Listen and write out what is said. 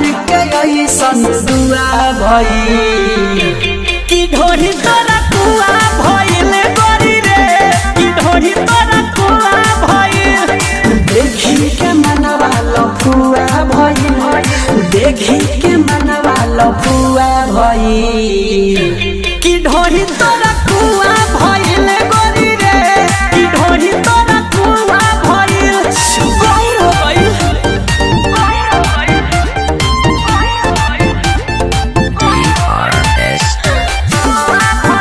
प्यार के ऐसन दुआ भइल कि ढोरी तोरा कुआ भइल गोरी रे कि ढोरी तोरा कुआ भइल देखी के मनवा लफुआ भइल देखी के मनवा लफुआ भइल कि ढोरी तोरा